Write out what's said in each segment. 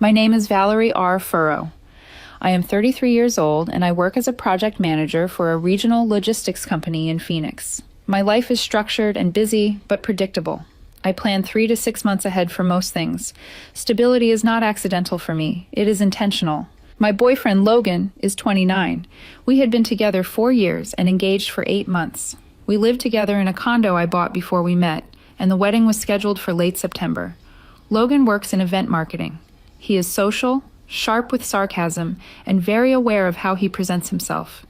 My name is Valerie R. Furrow. I am 33 years old and I work as a project manager for a regional logistics company in Phoenix. My life is structured and busy, but predictable. I plan 3 to 6 months ahead for most things. Stability is not accidental for me, it is intentional. My boyfriend, Logan, is 29. We had been together 4 years and engaged for 8 months. We lived together in a condo I bought before we met, and the wedding was scheduled for late September. Logan works in event marketing. He is social, sharp with sarcasm, and very aware of how he presents himself.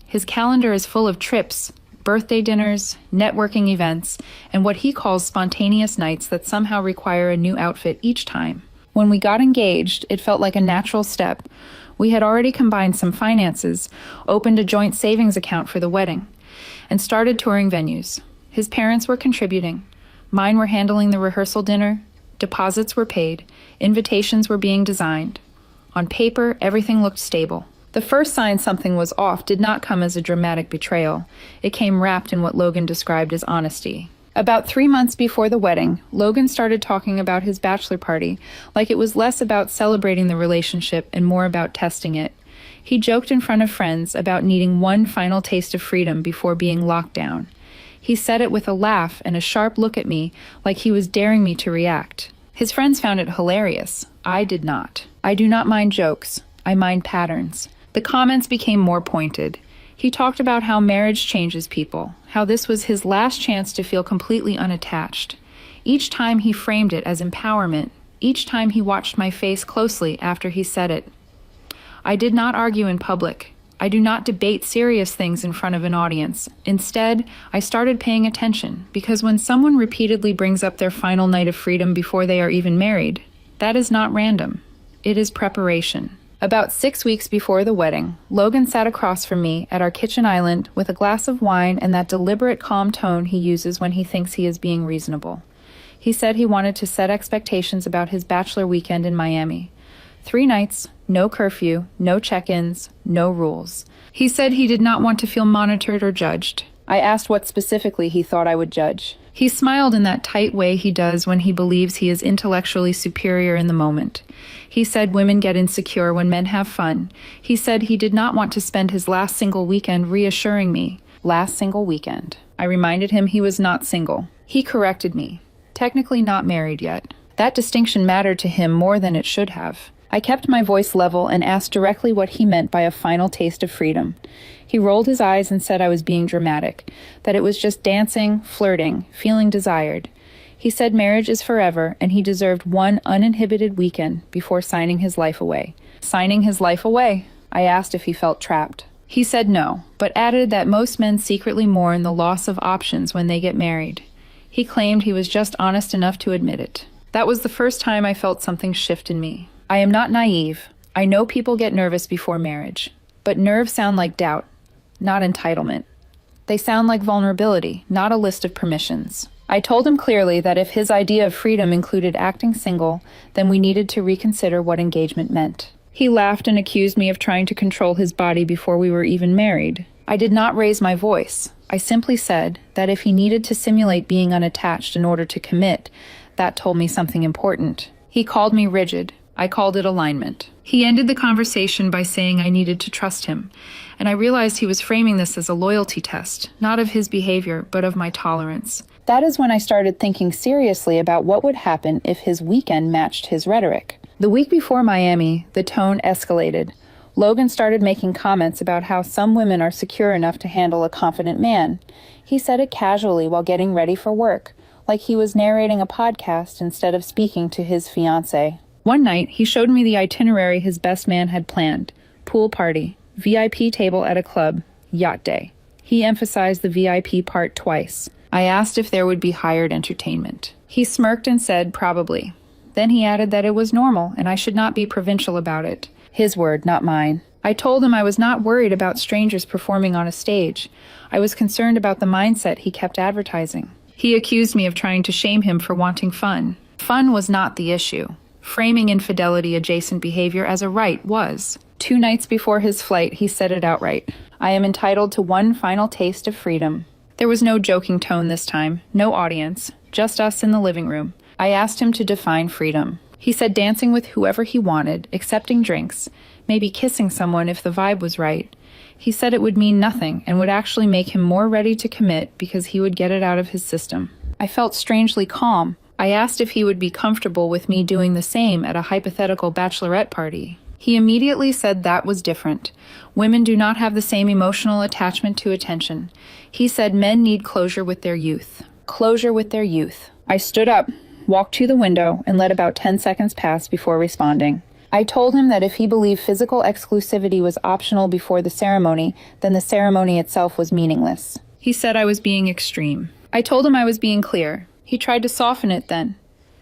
His calendar is full of trips, birthday dinners, networking events, and what he calls spontaneous nights that somehow require a new outfit each time. When we got engaged, it felt like a natural step. We had already combined some finances, opened a joint savings account for the wedding, and started touring venues. His parents were contributing. Mine were handling the rehearsal dinner. Deposits were paid. Invitations were being designed. On paper, everything looked stable. The first sign something was off did not come as a dramatic betrayal. It came wrapped in what Logan described as honesty. About 3 months before the wedding, Logan started talking about his bachelor party, like it was less about celebrating the relationship and more about testing it. He joked in front of friends about needing one final taste of freedom before being locked down. He said it with a laugh and a sharp look at me, like he was daring me to react. His friends found it hilarious. I did not. I do not mind jokes. I mind patterns. The comments became more pointed. He talked about how marriage changes people, how this was his last chance to feel completely unattached. Each time he framed it as empowerment, each time he watched my face closely after he said it. I did not argue in public. I do not debate serious things in front of an audience. Instead, I started paying attention, because when someone repeatedly brings up their final night of freedom before they are even married, that is not random. It is preparation. About 6 weeks before the wedding, Logan sat across from me at our kitchen island with a glass of wine and that deliberate calm tone he uses when he thinks he is being reasonable. He said he wanted to set expectations about his bachelor weekend in Miami. 3 nights, no curfew, no check-ins, no rules. He said he did not want to feel monitored or judged. I asked what specifically he thought I would judge. He smiled in that tight way he does when he believes he is intellectually superior in the moment. He said women get insecure when men have fun. He said he did not want to spend his last single weekend reassuring me. Last single weekend. I reminded him he was not single. He corrected me. Technically not married yet. That distinction mattered to him more than it should have. I kept my voice level and asked directly what he meant by a final taste of freedom. He rolled his eyes and said I was being dramatic, that it was just dancing, flirting, feeling desired. He said marriage is forever and he deserved one uninhibited weekend before signing his life away. Signing his life away? I asked if he felt trapped. He said no, but added that most men secretly mourn the loss of options when they get married. He claimed he was just honest enough to admit it. That was the first time I felt something shift in me. I am not naive. I know people get nervous before marriage, but nerves sound like doubt, not entitlement. They sound like vulnerability, not a list of permissions. I told him clearly that if his idea of freedom included acting single, then we needed to reconsider what engagement meant. He laughed and accused me of trying to control his body before we were even married. I did not raise my voice. I simply said that if he needed to simulate being unattached in order to commit, that told me something important. He called me rigid. I called it alignment. He ended the conversation by saying I needed to trust him, and I realized he was framing this as a loyalty test, not of his behavior, but of my tolerance. That is when I started thinking seriously about what would happen if his weekend matched his rhetoric. The week before Miami, the tone escalated. Logan started making comments about how some women are secure enough to handle a confident man. He said it casually while getting ready for work, like he was narrating a podcast instead of speaking to his fiancée. One night, he showed me the itinerary his best man had planned. Pool party, VIP table at a club, yacht day. He emphasized the VIP part twice. I asked if there would be hired entertainment. He smirked and said, probably. Then he added that it was normal and I should not be provincial about it. His word, not mine. I told him I was not worried about strangers performing on a stage. I was concerned about the mindset he kept advertising. He accused me of trying to shame him for wanting fun. Fun was not the issue. Framing infidelity-adjacent behavior as a right was. 2 nights before his flight, he said it outright. I am entitled to one final taste of freedom. There was no joking tone this time, no audience, just us in the living room. I asked him to define freedom. He said dancing with whoever he wanted, accepting drinks, maybe kissing someone if the vibe was right. He said it would mean nothing and would actually make him more ready to commit because he would get it out of his system. I felt strangely calm. I asked if he would be comfortable with me doing the same at a hypothetical bachelorette party. He immediately said that was different. Women do not have the same emotional attachment to attention. He said men need closure with their youth. Closure with their youth. I stood up, walked to the window, and let about 10 seconds pass before responding. I told him that if he believed physical exclusivity was optional before the ceremony, then the ceremony itself was meaningless. He said I was being extreme. I told him I was being clear. He tried to soften it then.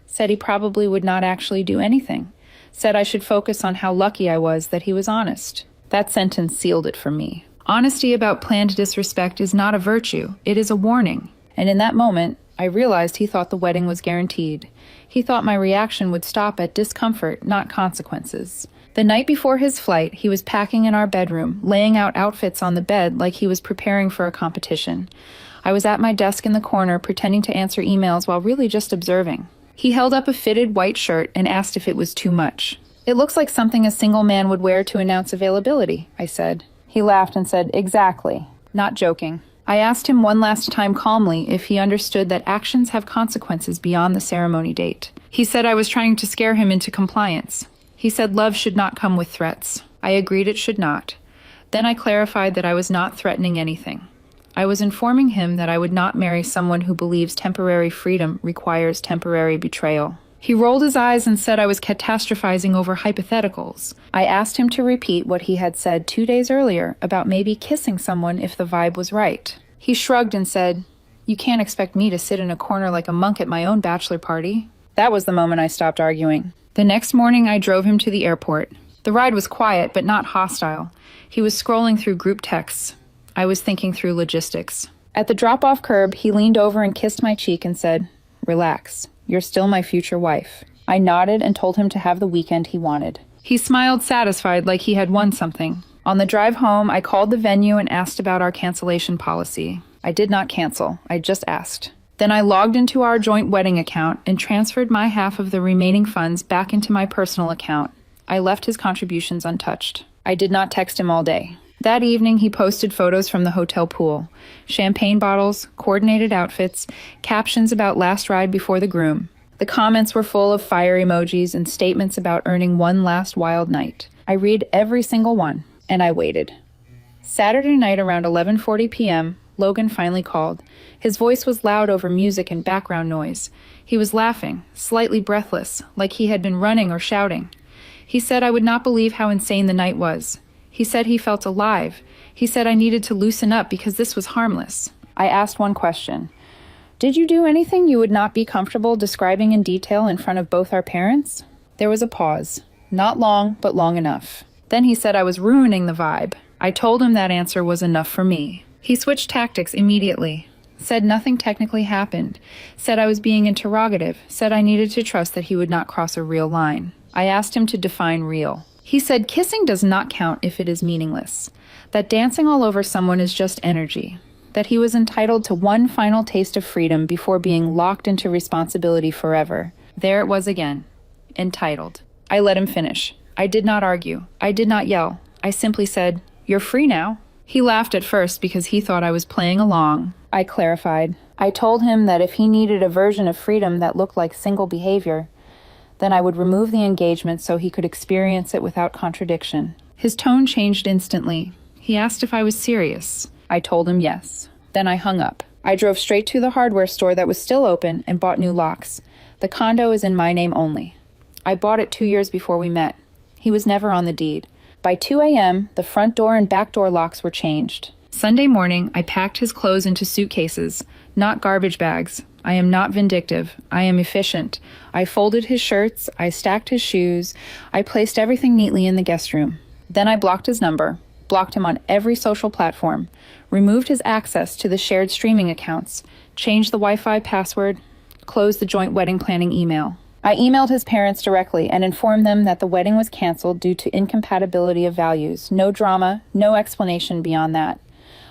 Said he probably would not actually do anything. Said I should focus on how lucky I was that he was honest. That sentence sealed it for me. Honesty about planned disrespect is not a virtue. It is a warning. And in that moment, I realized he thought the wedding was guaranteed. He thought my reaction would stop at discomfort, not consequences. The night before his flight, he was packing in our bedroom, laying out outfits on the bed like he was preparing for a competition. I was at my desk in the corner, pretending to answer emails while really just observing. He held up a fitted white shirt and asked if it was too much. "It looks like something a single man would wear to announce availability," I said. He laughed and said, "Exactly." Not joking. I asked him one last time calmly if he understood that actions have consequences beyond the ceremony date. He said I was trying to scare him into compliance. He said love should not come with threats. I agreed it should not. Then I clarified that I was not threatening anything. I was informing him that I would not marry someone who believes temporary freedom requires temporary betrayal. He rolled his eyes and said I was catastrophizing over hypotheticals. I asked him to repeat what he had said 2 days earlier about maybe kissing someone if the vibe was right. He shrugged and said, "You can't expect me to sit in a corner like a monk at my own bachelor party." That was the moment I stopped arguing. The next morning, I drove him to the airport. The ride was quiet, but not hostile. He was scrolling through group texts. I was thinking through logistics. At the drop-off curb, he leaned over and kissed my cheek and said, "Relax. You're still my future wife." I nodded and told him to have the weekend he wanted. He smiled satisfied like he had won something. On the drive home, I called the venue and asked about our cancellation policy. I did not cancel. I just asked. Then I logged into our joint wedding account and transferred my half of the remaining funds back into my personal account. I left his contributions untouched. I did not text him all day. That evening, he posted photos from the hotel pool. Champagne bottles, coordinated outfits, captions about last ride before the groom. The comments were full of fire emojis and statements about earning one last wild night. I read every single one, and I waited. Saturday night around 11:40 p.m., Logan finally called. His voice was loud over music and background noise. He was laughing, slightly breathless, like he had been running or shouting. He said I would not believe how insane the night was. He said he felt alive. He said I needed to loosen up because this was harmless. I asked one question. "Did you do anything you would not be comfortable describing in detail in front of both our parents?" There was a pause. Not long, but long enough. Then he said I was ruining the vibe. I told him that answer was enough for me. He switched tactics immediately. Said nothing technically happened. Said I was being interrogative. Said I needed to trust that he would not cross a real line. I asked him to define real. He said kissing does not count if it is meaningless. That dancing all over someone is just energy. That he was entitled to one final taste of freedom before being locked into responsibility forever. There it was again. Entitled. I let him finish. I did not argue. I did not yell. I simply said, "You're free now." He laughed at first because he thought I was playing along. I clarified. I told him that if he needed a version of freedom that looked like single behavior, then I would remove the engagement so he could experience it without contradiction. His tone changed instantly. He asked if I was serious. I told him yes. Then I hung up. I drove straight to the hardware store that was still open and bought new locks. The condo is in my name only. I bought it 2 years before we met. He was never on the deed. By 2 a.m., the front door and back door locks were changed. Sunday morning, I packed his clothes into suitcases, not garbage bags. I am not vindictive. I am efficient. I folded his shirts. I stacked his shoes. I placed everything neatly in the guest room. Then I blocked his number, blocked him on every social platform, removed his access to the shared streaming accounts, changed the Wi-Fi password, closed the joint wedding planning email. I emailed his parents directly and informed them that the wedding was canceled due to incompatibility of values. No drama, no explanation beyond that.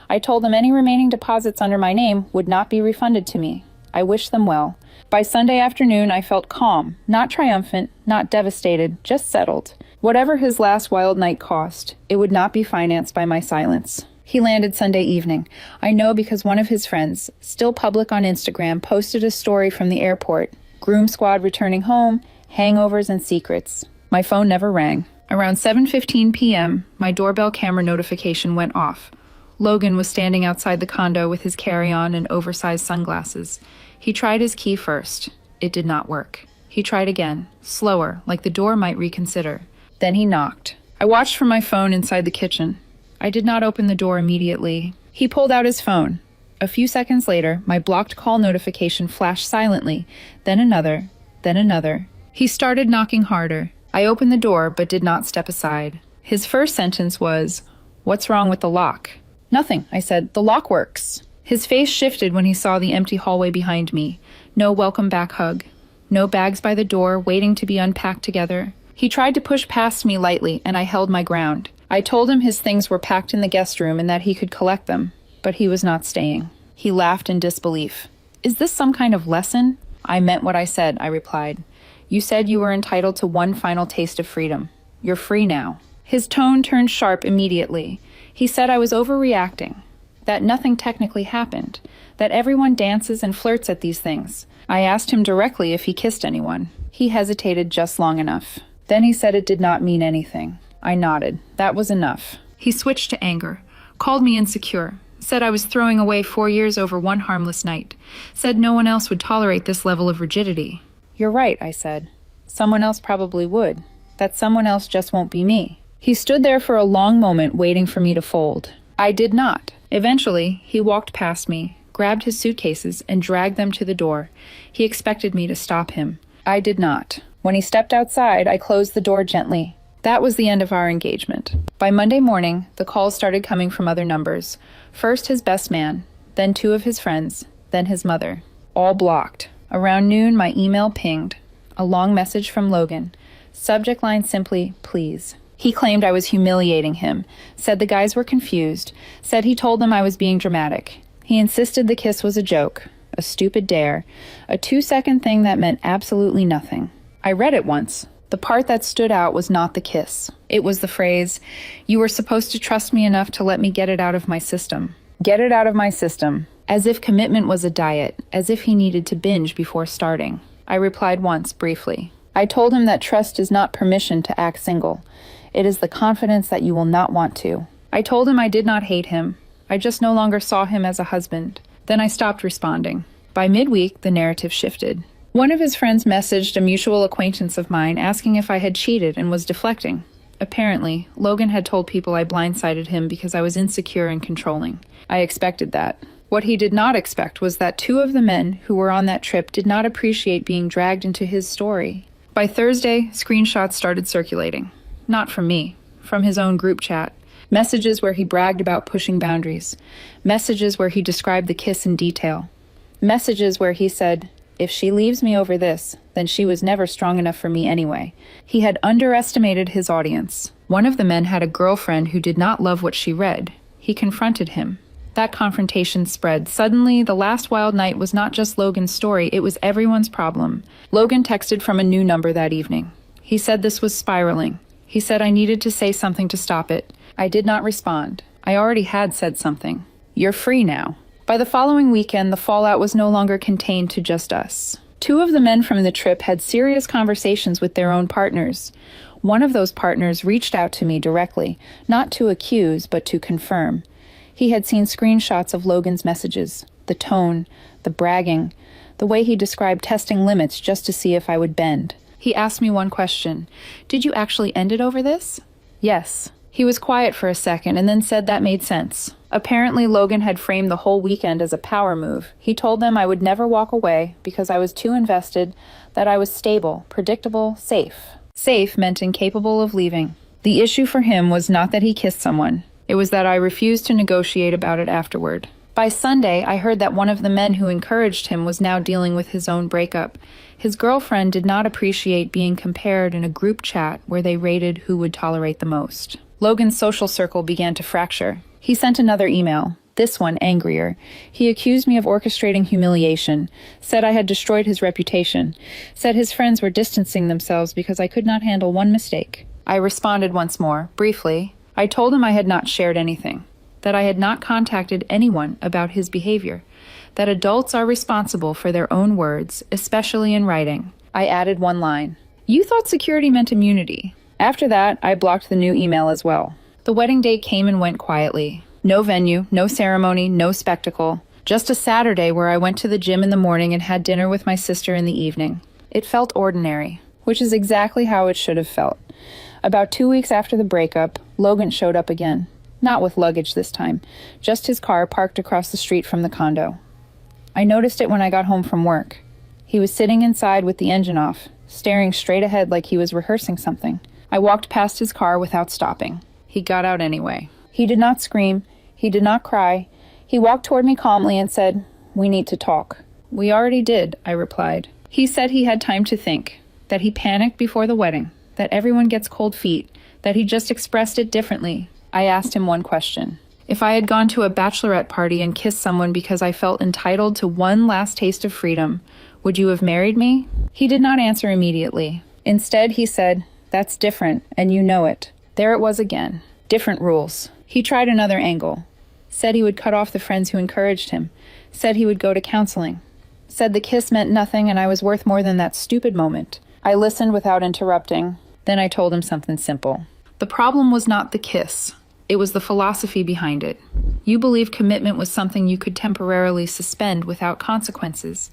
I told them any remaining deposits under my name would not be refunded to me. I wished them well. By Sunday afternoon, I felt calm, not triumphant, not devastated, just settled. Whatever his last wild night cost, it would not be financed by my silence. He landed Sunday evening. I know because one of his friends, still public on Instagram, posted a story from the airport. Groom squad returning home, hangovers and secrets. My phone never rang. Around 7:15 p.m., my doorbell camera notification went off. Logan was standing outside the condo with his carry-on and oversized sunglasses. He tried his key first. It did not work. He tried again, slower, like the door might reconsider. Then he knocked. I watched from my phone inside the kitchen. I did not open the door immediately. He pulled out his phone. A few seconds later, my blocked call notification flashed silently, then another, then another. He started knocking harder. I opened the door but did not step aside. His first sentence was, "What's wrong with the lock?" "Nothing," I said. "The lock works." His face shifted when he saw the empty hallway behind me. No welcome back hug. No bags by the door waiting to be unpacked together. He tried to push past me lightly, and I held my ground. I told him his things were packed in the guest room and that he could collect them, but he was not staying. He laughed in disbelief. "Is this some kind of lesson?" "I meant what I said," I replied. "You said you were entitled to one final taste of freedom. You're free now." His tone turned sharp immediately. He said I was overreacting, that nothing technically happened, that everyone dances and flirts at these things. I asked him directly if he kissed anyone. He hesitated just long enough. Then he said it did not mean anything. I nodded. That was enough. He switched to anger, called me insecure, said I was throwing away 4 years over one harmless night, said no one else would tolerate this level of rigidity. "You're right," I said. "Someone else probably would. That someone else just won't be me." He stood there for a long moment waiting for me to fold. I did not. Eventually, he walked past me, grabbed his suitcases, and dragged them to the door. He expected me to stop him. I did not. When he stepped outside, I closed the door gently. That was the end of our engagement. By Monday morning, the calls started coming from other numbers. First his best man, then 2 of his friends, then his mother. All blocked. Around noon, my email pinged. A long message from Logan. Subject line simply, "Please." He claimed I was humiliating him, said the guys were confused, said he told them I was being dramatic. He insisted the kiss was a joke, a stupid dare, a 2-second thing that meant absolutely nothing. I read it once. The part that stood out was not the kiss. It was the phrase, "You were supposed to trust me enough to let me get it out of my system." Get it out of my system. As if commitment was a diet, as if he needed to binge before starting. I replied once, briefly. I told him that trust is not permission to act single. It is the confidence that you will not want to. I told him I did not hate him. I just no longer saw him as a husband. Then I stopped responding. By midweek, the narrative shifted. One of his friends messaged a mutual acquaintance of mine asking if I had cheated and was deflecting. Apparently, Logan had told people I blindsided him because I was insecure and controlling. I expected that. What he did not expect was that 2 of the men who were on that trip did not appreciate being dragged into his story. By Thursday, screenshots started circulating. Not from me, from his own group chat. Messages where he bragged about pushing boundaries. Messages where he described the kiss in detail. Messages where he said, "If she leaves me over this, then she was never strong enough for me anyway." He had underestimated his audience. One of the men had a girlfriend who did not love what she read. He confronted him. That confrontation spread. Suddenly, the last wild night was not just Logan's story, it was everyone's problem. Logan texted from a new number that evening. He said this was spiraling. He said I needed to say something to stop it. I did not respond. I already had said something. "You're free now." By the following weekend, the fallout was no longer contained to just us. 2 of the men from the trip had serious conversations with their own partners. One of those partners reached out to me directly, not to accuse, but to confirm. He had seen screenshots of Logan's messages, the tone, the bragging, the way he described testing limits just to see if I would bend. He asked me one question. "Did you actually end it over this?" "Yes." He was quiet for a second and then said that made sense. Apparently, Logan had framed the whole weekend as a power move. He told them I would never walk away because I was too invested, that I was stable, predictable, safe. Safe meant incapable of leaving. The issue for him was not that he kissed someone. It was that I refused to negotiate about it afterward. By Sunday, I heard that one of the men who encouraged him was now dealing with his own breakup. His girlfriend did not appreciate being compared in a group chat where they rated who would tolerate the most. Logan's social circle began to fracture. He sent another email. This one angrier. He accused me of orchestrating humiliation, said I had destroyed his reputation, said his friends were distancing themselves because I could not handle one mistake. I responded once more, briefly. I told him I had not shared anything, that I had not contacted anyone about his behavior, that adults are responsible for their own words, especially in writing. I added one line. You thought security meant immunity. After that, I blocked the new email as well. The wedding date came and went quietly. No venue, no ceremony, no spectacle. Just a Saturday where I went to the gym in the morning and had dinner with my sister in the evening. It felt ordinary, which is exactly how it should have felt. About 2 weeks after the breakup, Logan showed up again. Not with luggage this time, just his car parked across the street from the condo. I noticed it when I got home from work. He was sitting inside with the engine off, staring straight ahead like he was rehearsing something. I walked past his car without stopping. He got out anyway. He did not scream. He did not cry. He walked toward me calmly and said, "We need to talk." "We already did," I replied. He said he had time to think, that he panicked before the wedding, that everyone gets cold feet, that he just expressed it differently. I asked him one question. If I had gone to a bachelorette party and kissed someone because I felt entitled to one last taste of freedom, would you have married me? He did not answer immediately. Instead, he said, "That's different, and you know it." There it was again. Different rules. He tried another angle. Said he would cut off the friends who encouraged him. Said he would go to counseling. Said the kiss meant nothing and I was worth more than that stupid moment. I listened without interrupting. Then I told him something simple. The problem was not the kiss. It was the philosophy behind it. You believed commitment was something you could temporarily suspend without consequences.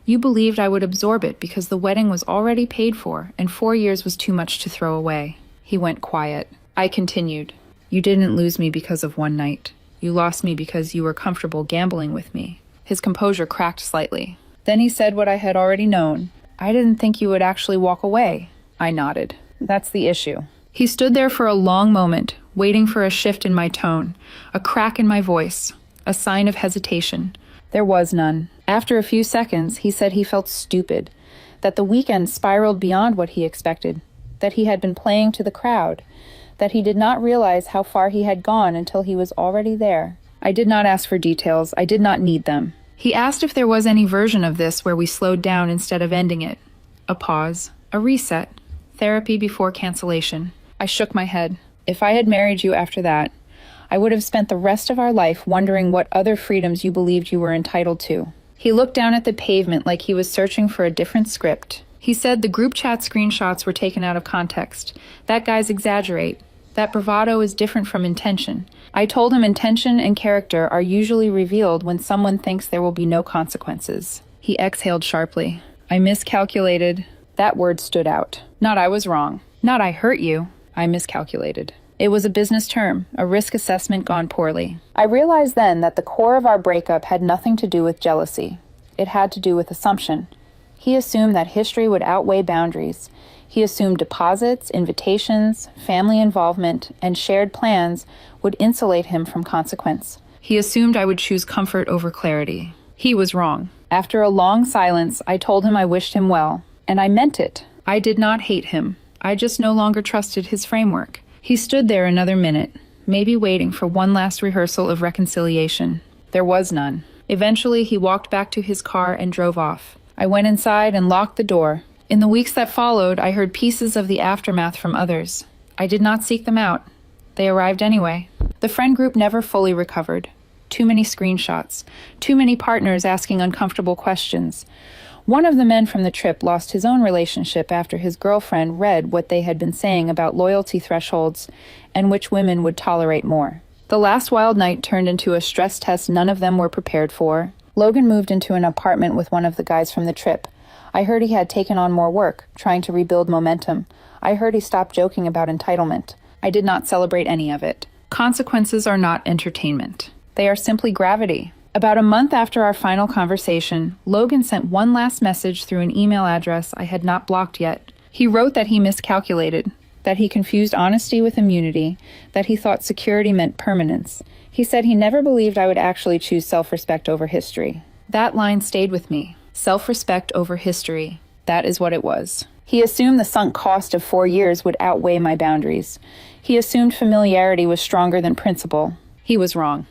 You believed I would absorb it because the wedding was already paid for and 4 years was too much to throw away. He went quiet. I continued. You didn't lose me because of one night. You lost me because you were comfortable gambling with me. His composure cracked slightly. Then he said what I had already known. I didn't think you would actually walk away. I nodded. That's the issue. He stood there for a long moment, waiting for a shift in my tone, a crack in my voice, a sign of hesitation. There was none. After a few seconds, he said he felt stupid, that the weekend spiraled beyond what he expected, that he had been playing to the crowd, that he did not realize how far he had gone until he was already there. I did not ask for details. I did not need them. He asked if there was any version of this where we slowed down instead of ending it. A pause, a reset, therapy before cancellation. I shook my head. If I had married you after that, I would have spent the rest of our life wondering what other freedoms you believed you were entitled to. He looked down at the pavement like he was searching for a different script. He said the group chat screenshots were taken out of context. That guys exaggerate. That bravado is different from intention. I told him intention and character are usually revealed when someone thinks there will be no consequences. He exhaled sharply. I miscalculated. That word stood out. Not I was wrong. Not I hurt you. I miscalculated. It was a business term, a risk assessment gone poorly. I realized then that the core of our breakup had nothing to do with jealousy. It had to do with assumption. He assumed that history would outweigh boundaries. He assumed deposits, invitations, family involvement, and shared plans would insulate him from consequence. He assumed I would choose comfort over clarity. He was wrong. After a long silence, I told him I wished him well, and I meant it. I did not hate him. I just no longer trusted his framework. He stood there another minute, maybe waiting for one last rehearsal of reconciliation. There was none. Eventually, he walked back to his car and drove off. I went inside and locked the door. In the weeks that followed, I heard pieces of the aftermath from others. I did not seek them out. They arrived anyway. The friend group never fully recovered. Too many screenshots. Too many partners asking uncomfortable questions. One of the men from the trip lost his own relationship after his girlfriend read what they had been saying about loyalty thresholds and which women would tolerate more. The last wild night turned into a stress test none of them were prepared for. Logan moved into an apartment with one of the guys from the trip. I heard he had taken on more work, trying to rebuild momentum. I heard he stopped joking about entitlement. I did not celebrate any of it. Consequences are not entertainment. They are simply gravity. About a month after our final conversation, Logan sent one last message through an email address I had not blocked yet. He wrote that he miscalculated, that he confused honesty with immunity, that he thought security meant permanence. He said he never believed I would actually choose self-respect over history. That line stayed with me. Self-respect over history. That is what it was. He assumed the sunk cost of 4 years would outweigh my boundaries. He assumed familiarity was stronger than principle. He was wrong.